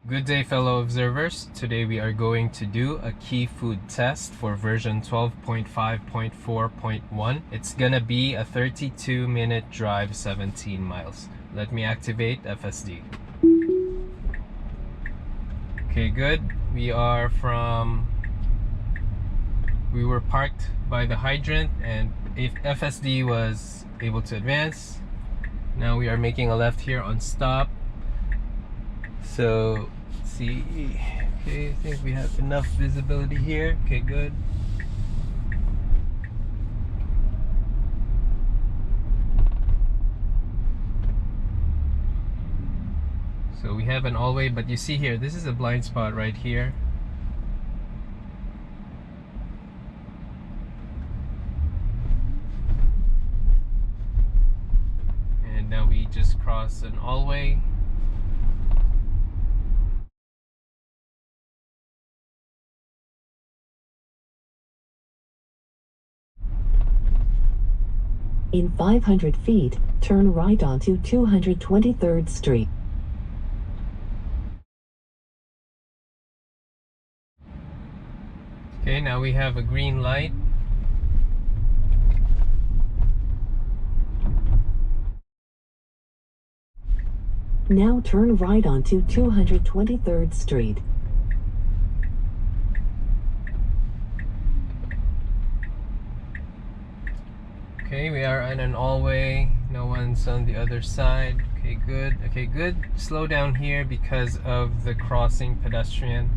Good day, fellow observers. Today we are going to do a key food test for version 12.5.4.1. It's gonna be a 32-minute drive, 17 miles. Let me activate FSD. Okay, good. We were parked by the hydrant and if FSD was able to advance. Now we are making a left here on stop. So see, okay, I think we have enough visibility here. Okay, good. So we have an all-way, but you see here, this is a blind spot right here. And now we just cross an all-way. In 500 feet, turn right onto 223rd Street. Okay, now we have a green light. Now turn right onto 223rd Street. Okay, we are on an all-way. No one's on the other side. Okay, good. Okay, good. Slow down here because of the crossing pedestrian.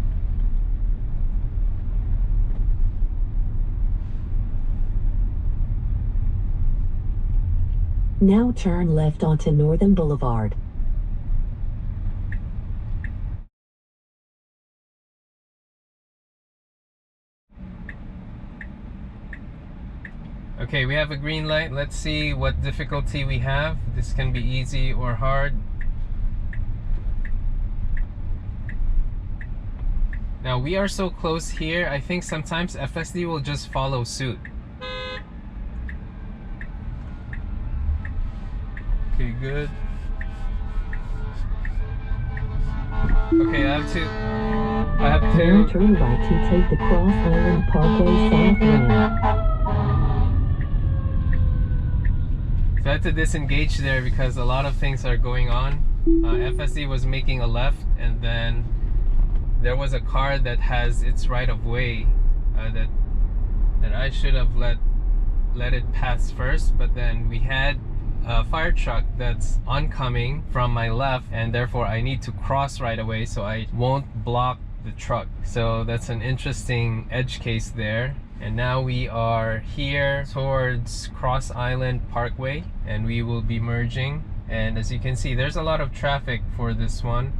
Now turn left onto Northern Blvd. Okay, we have a green light. Let's see what difficulty we have. This can be easy or hard. Now we are so close here, I think sometimes FSD will just follow suit. Okay, good. Okay, I have to Now turn right to take the Cross Island Pkwy South lane. So I had to disengage there because a lot of things are going on. FSD was making a left and then there was a car that has its right of way that I should have let it pass first, but then we had a fire truck that's oncoming from my left and therefore I need to cross right away so I won't block the truck. So that's an interesting edge case there. And now we are here towards Cross Island Pkwy and we will be merging. And as you can see, there's a lot of traffic for this one.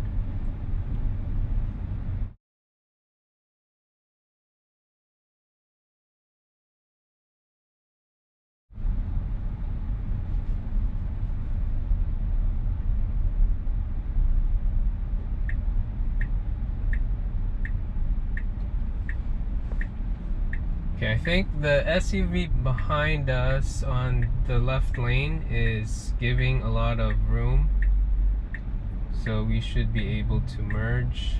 Okay, I think the SUV behind us on the left lane is giving a lot of room, so we should be able to merge.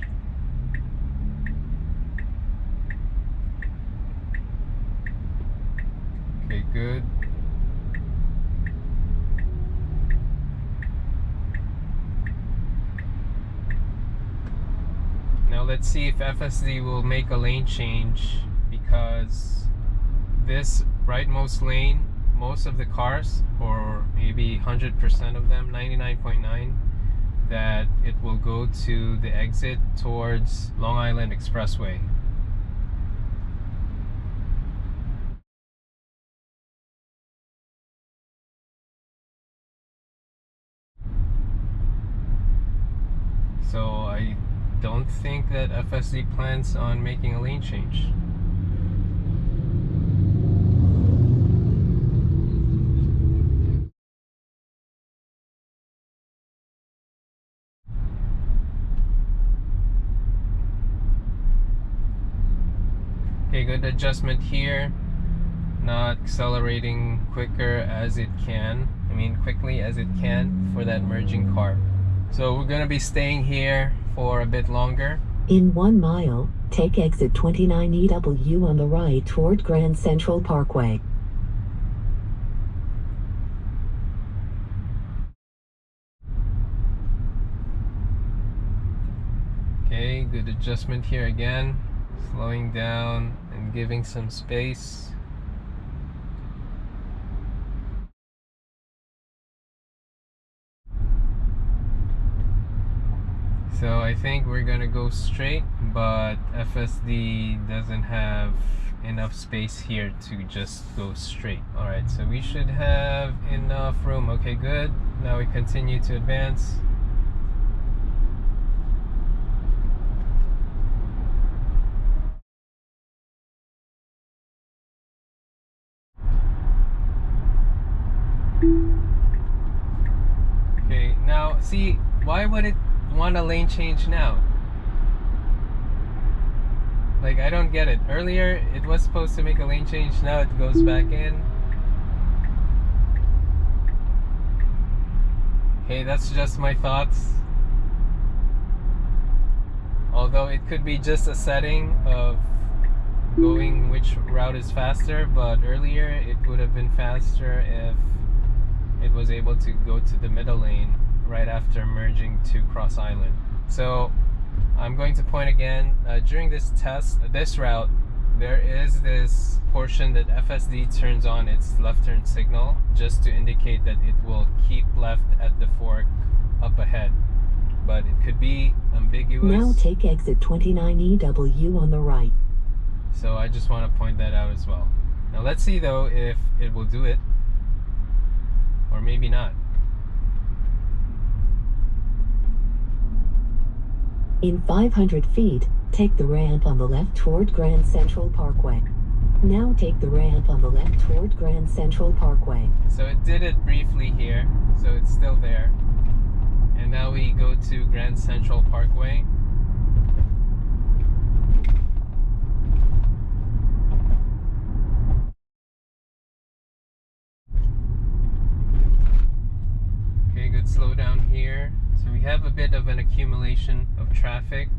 Okay, good. Now let's see if FSD will make a lane change, because this rightmost lane, most of the cars, or maybe 100% of them, 99.9, that it will go to the exit towards Long Island Expressway. So I don't think that FSD plans on making a lane change. Okay, good adjustment here. Not accelerating quickly as it can for that merging car. So we're gonna be staying here for a bit longer. In 1 mile, take exit 29 EW on the right toward Grand Central Parkway. Okay, good adjustment here again. Slowing down and giving some space. So I think we're gonna go straight, but FSD doesn't have enough space here to just go straight. Alright, so we should have enough room. Okay, good. Now we continue to advance. Okay, now see, why would it want a lane change now? Like, I don't get it. Earlier it was supposed to make a lane change, now it goes back in. Okay, that's just my thoughts. Although it could be just a setting of going which route is faster, but earlier it would have been faster if it was able to go to the middle lane right after merging to Cross Island. So I'm going to point again, during this test, this route, there is this portion that FSD turns on its left turn signal just to indicate that it will keep left at the fork up ahead. But it could be ambiguous. Now take exit 29 EW on the right. So I just want to point that out as well. Now let's see though if it will do it, or maybe not. In 500 feet, take the ramp on the left toward Grand Central Parkway. Now take the ramp on the left toward Grand Central Parkway. So it did it briefly here, so it's still there. And now we go to Grand Central Parkway. Okay, good slowdown here. So we have a bit of an accumulation of traffic.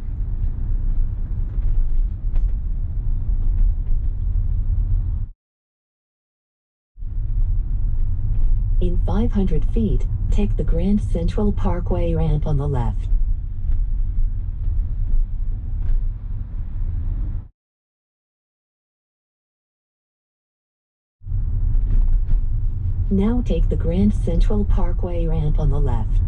In 500 feet, take the Grand Central Parkway ramp on the left. Now take the Grand Central Parkway ramp on the left.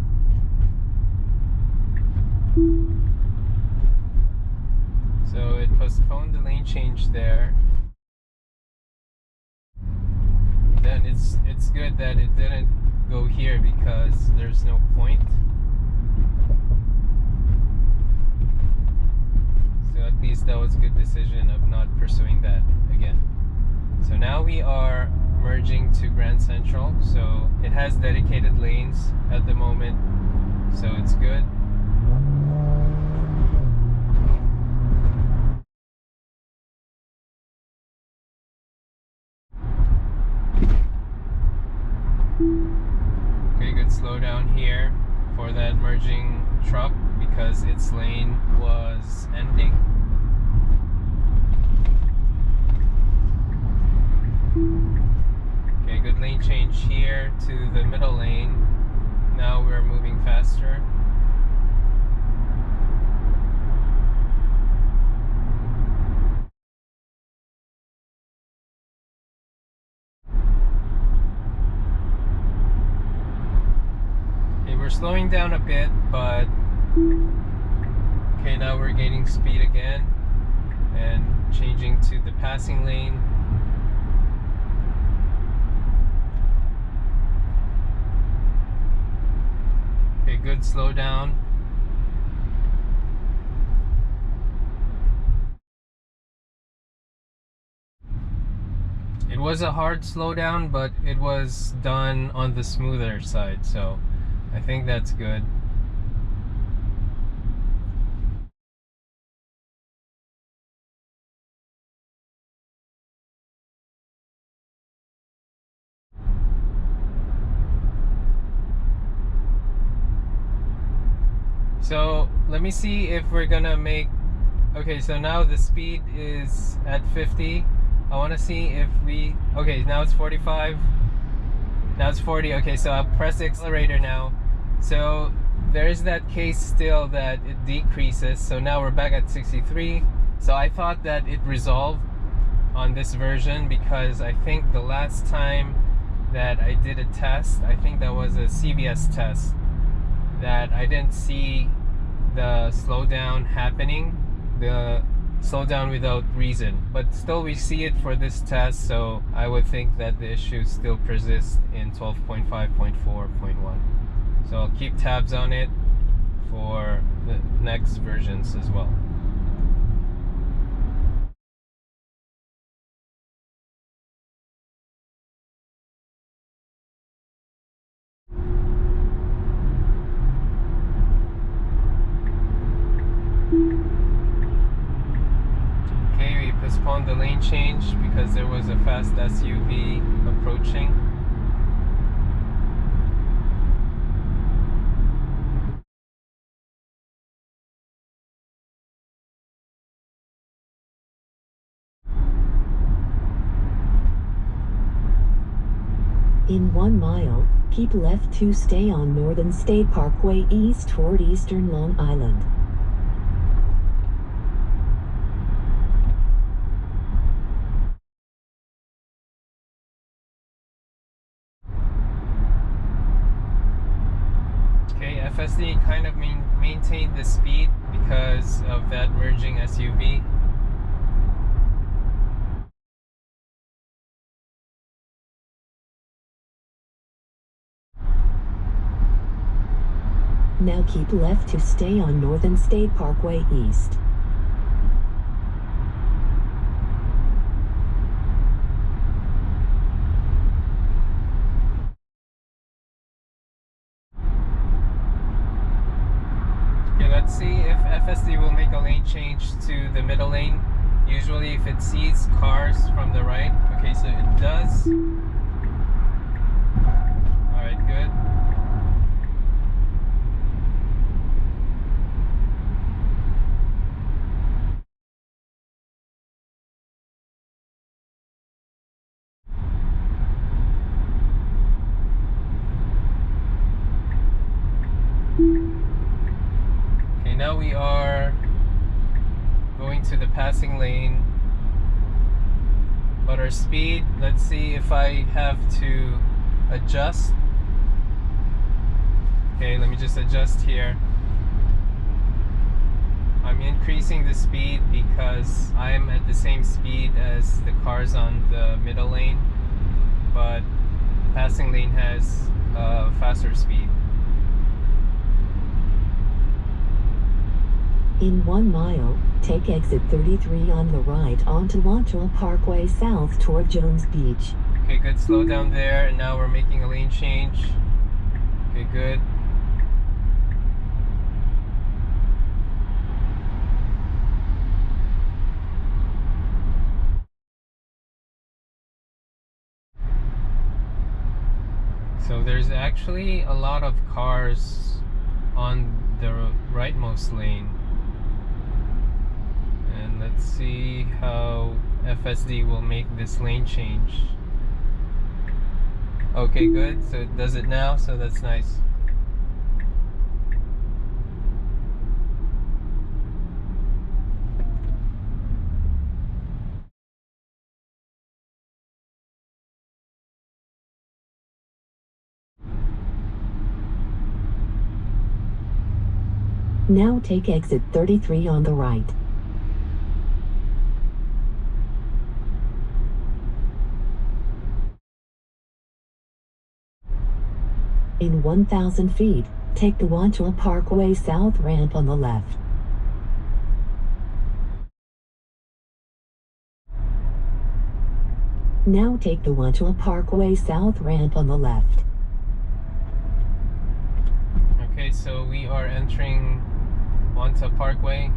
So it postponed the lane change there. Then it's good that it didn't go here because there's no point. So at least that was a good decision of not pursuing that again. So now we are merging to Grand Central, so it has dedicated lanes at the moment, so it's good. Okay, good slowdown here for that merging truck because its lane was ending. Okay, good lane change here to the middle lane. Now we're moving faster. Okay, we're slowing down a bit, but okay, now we're gaining speed again and changing to the passing lane. Okay, good slowdown. It was a hard slowdown, but it was done on the smoother side, so I think that's good. So let me see if we're gonna make, okay, so now the speed is at 50. I want to see if we, okay, now it's 45, now it's 40. Okay, so I'll press the accelerator now. So there's that case still that it decreases, so now we're back at 63. So I thought that it resolved on this version, because I think the last time that I did a test, I think that was a CVS test, that I didn't see the slowdown happening, the slowdown without reason. But still we see it for this test, so I would think that the issue still persists in 12.5.4.1. So I'll keep tabs on it for the next versions as well. Okay, we postponed the lane change because there was a fast SUV approaching. In 1 mile, keep left to stay on Northern State Parkway east toward eastern Long Island. Okay, FSD kind of maintained the speed because of that merging SUV. Now keep left to stay on Northern State Parkway east. Okay, let's see if FSD will make a lane change to the middle lane. Usually if it sees cars from the right. Okay, so it does. Alright, good. Okay, now we are going to the passing lane, but our speed, let's see if I have to adjust. Okay, let me just adjust here. I'm increasing the speed because I'm at the same speed as the cars on the middle lane, but the passing lane has a faster speed. In 1 mile, take exit 33 on the right onto Wantagh Pkwy South toward Jones Beach. Okay, good. Slow down there, and now we're making a lane change. Okay, good. So there's actually a lot of cars on the rightmost lane. And let's see how FSD will make this lane change. Okay, good. So it does it now, so that's nice. Now take exit 33 on the right. In 1,000 feet, take the Wantagh Pkwy South ramp on the left. Now take the Wantagh Pkwy South ramp on the left. Okay, so we are entering Wantagh Pkwy,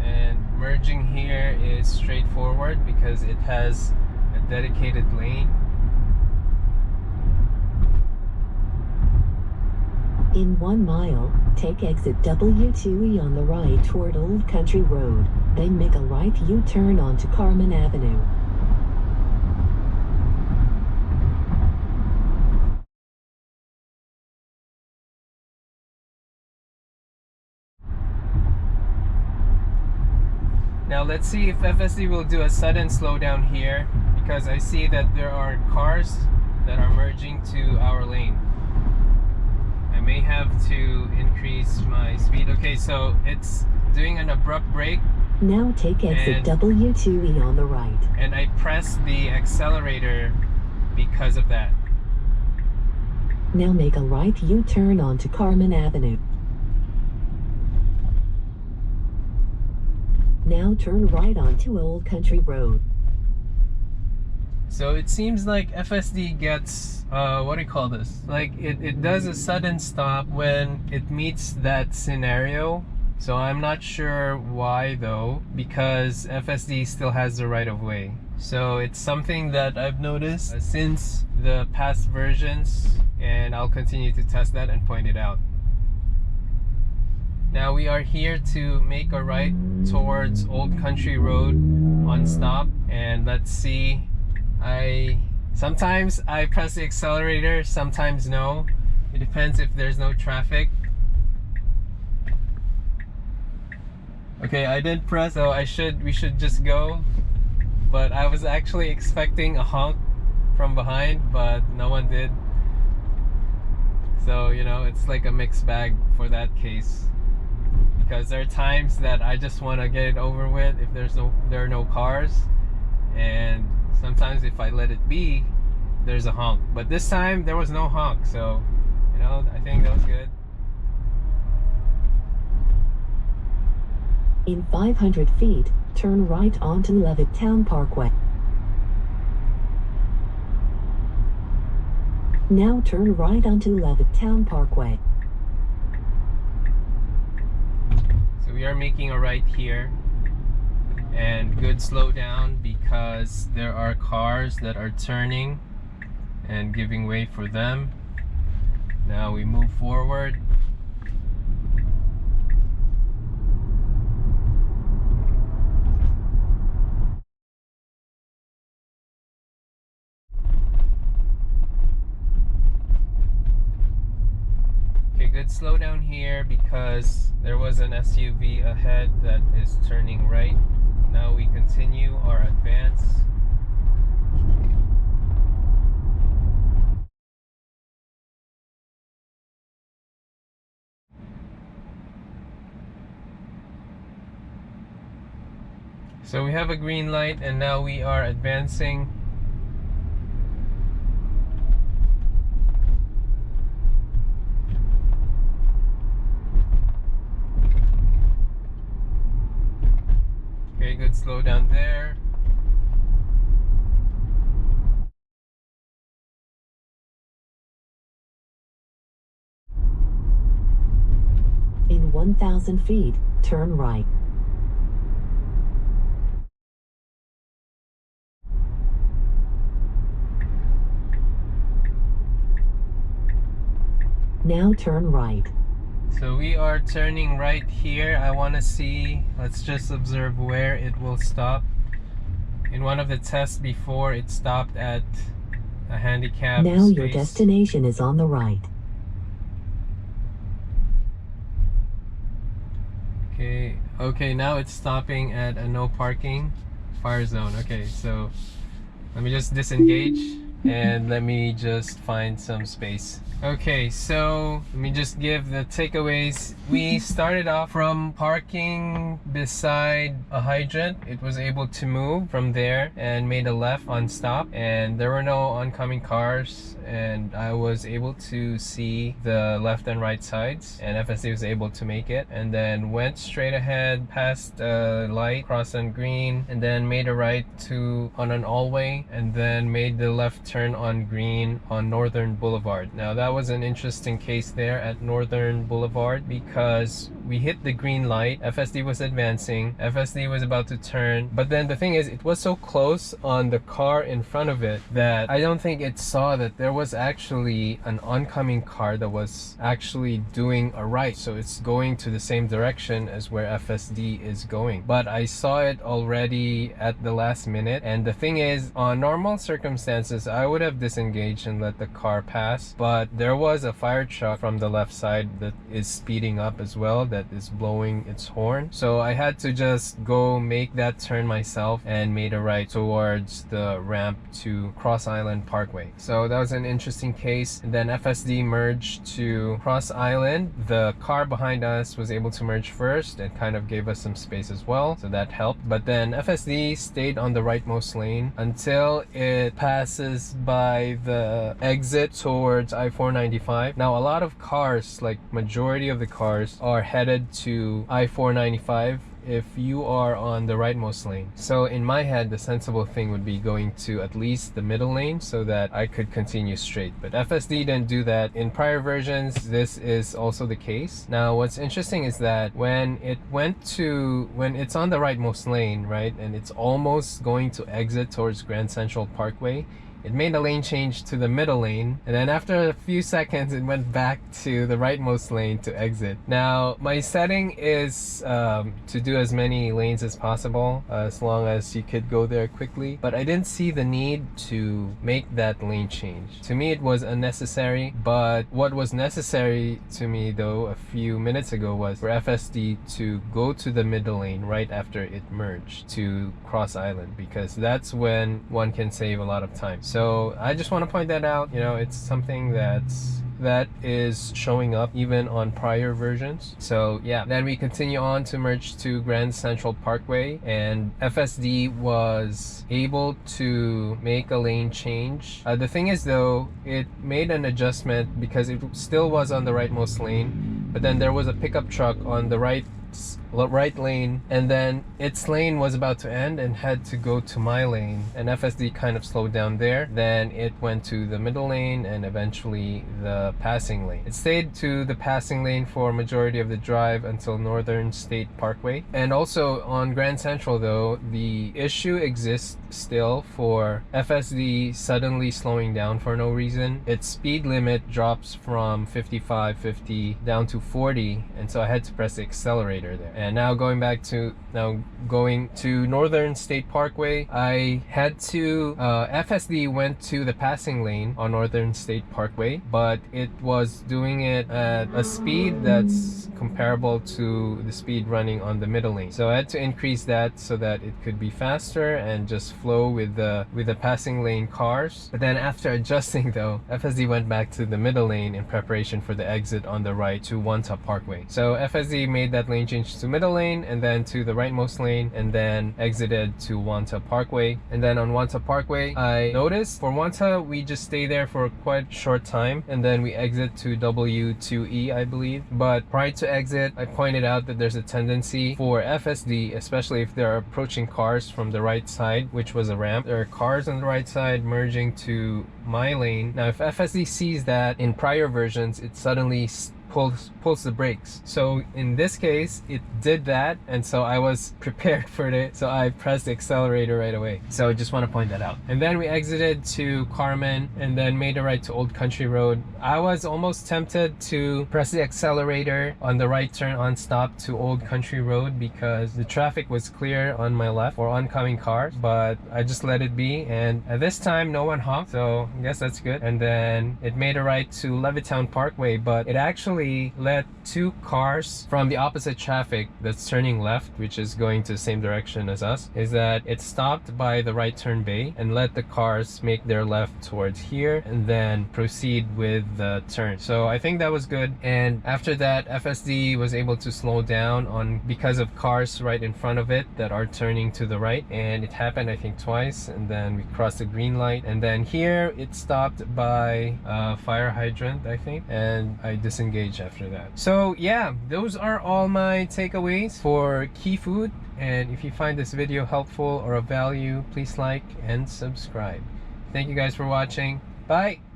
and merging here is straightforward because it has a dedicated lane. In 1 mile, Take exit W2E on the right toward Old Country Road, then make a right U-turn onto Carman Avenue. Now let's see if FSD will do a sudden slowdown here, because I see that there are cars that are merging to our lane. I may have to increase my speed. Okay, so it's doing an abrupt brake. Now take exit W2E on the right. And I pressed the accelerator because of that. Now make a right U-turn onto Carman Avenue. Now turn right onto Old Country Road. So it seems like FSD gets, what do you call this? Like it does a sudden stop when it meets that scenario. So I'm not sure why though, because FSD still has the right of way. So it's something that I've noticed since the past versions, and I'll continue to test that and point it out. Now we are here to make a right towards Old Country Road on stop, and let's see. Sometimes I press the accelerator, sometimes no. It depends if there's no traffic. Okay, I did press, so we should just go. But I was actually expecting a honk from behind, but no one did. So, you know, it's like a mixed bag for that case. Because there are times that I just want to get it over with if there are no cars, and sometimes if I let it be, there's a honk. But this time there was no honk, so you know, I think that was good. In 500 feet, turn right onto Levittown Pkwy. Now turn right onto Levittown Pkwy. So we are making a right here, and good slowdown because there are cars that are turning and giving way for them. Now we move forward. Okay, good slowdown here because there was an SUV ahead that is turning right. Now we continue our advance. So we have a green light and now we are advancing. Okay, good slowdown there. In 1,000 feet, turn right. Now turn right. So we are turning right here. I want to see, let's just observe where it will stop. In one of the tests before, it stopped at a handicap Now space. your destination is on the right. Okay, now it's stopping at a no parking fire zone. Okay, so let me just disengage and let me just find some space. Okay, so let me just give the takeaways. We started off from parking beside a hydrant. It was able to move from there and made a left on stop, and there were no oncoming cars, and I was able to see the left and right sides, and FSD was able to make it, and then went straight ahead past a light, crossed on green, and then made a right on an all-way, and then made the left turn on green on Northern Blvd. Now that was an interesting case there at Northern Blvd because we hit the green light, FSD was advancing, FSD was about to turn, but then the thing is it was so close on the car in front of it that I don't think it saw that there was actually an oncoming car that was actually doing a right, so it's going to the same direction as where FSD is going. But I saw it already at the last minute, and the thing is, on normal circumstances I would have disengaged and let the car pass, but there was a fire truck from the left side that is speeding up as well, that is blowing its horn, so I had to just go make that turn myself and made a right towards the ramp to Cross Island Pkwy. So that was an interesting case. And then FSD merged to Cross Island. The car behind us was able to merge first and kind of gave us some space as well, so that helped. But then FSD stayed on the rightmost lane until it passes by the exit towards I-495. Now a lot of cars, like majority of the cars, are headed to I-495 if you are on the rightmost lane. So in my head, the sensible thing would be going to at least the middle lane so that I could continue straight. But FSD didn't do that. In prior versions, this is also the case. Now, what's interesting is that when it's on the rightmost lane, right, and it's almost going to exit towards Grand Central Parkway, it made a lane change to the middle lane, and then after a few seconds it went back to the rightmost lane to exit. Now my setting is to do as many lanes as possible, as long as you could go there quickly, but I didn't see the need to make that lane change. To me it was unnecessary, but what was necessary to me though a few minutes ago was for FSD to go to the middle lane right after it merged to Cross Island, because that's when one can save a lot of time. So I just want to point that out. You know, it's something that is showing up even on prior versions. So yeah, then we continue on to merge to Grand Central Parkway, and FSD was able to make a lane change. The thing is though, it made an adjustment because it still was on the rightmost lane, but then there was a pickup truck on the right lane, and then its lane was about to end and had to go to my lane, and FSD kind of slowed down there. Then it went to the middle lane and eventually the passing lane. It stayed to the passing lane for majority of the drive until Northern State Parkway. And also on Grand Central though, the issue exists still for FSD suddenly slowing down for no reason. Its speed limit drops from 55, 50 down to 40, and so I had to press the accelerator there. And now going to Northern State Parkway, I had to FSD went to the passing lane on Northern State Parkway, but it was doing it at a speed that's comparable to the speed running on the middle lane. So I had to increase that so that it could be faster and just flow with the passing lane cars. But then after adjusting though, FSD went back to the middle lane in preparation for the exit on the right to Wantagh Parkway. So FSD made that lane change to middle lane and then to the rightmost lane, and then exited to Wantagh Parkway. And then on Wantagh Parkway, I noticed for Wantagh we just stay there for quite a short time, and then we exit to W2E, I believe. But prior to exit, I pointed out that there's a tendency for FSD, especially if they're approaching cars from the right side, which was a ramp, there are cars on the right side merging to my lane. Now if FSD sees that in prior versions, it suddenly pulls the brakes. So in this case it did that, and so I was prepared for it, so I pressed the accelerator right away. So I just want to point that out. And then we exited to Carman and then made a right to Old Country Road. I was almost tempted to press the accelerator on the right turn on stop to Old Country Road because the traffic was clear on my left for oncoming cars, but I just let it be, and at this time no one honked, so I guess that's good. And then it made a right to Levittown Parkway, but it actually let two cars from the opposite traffic that's turning left, which is going to the same direction as us, is that it stopped by the right turn bay and let the cars make their left towards here and then proceed with the turn. So I think that was good. And after that, FSD was able to slow down because of cars right in front of it that are turning to the right, and it happened I think twice, and then we crossed the green light, and then here it stopped by a fire hydrant I think, and I disengaged after that. So yeah, those are all my takeaways for key food, and if you find this video helpful or of value, please like and subscribe. Thank you guys for watching. Bye.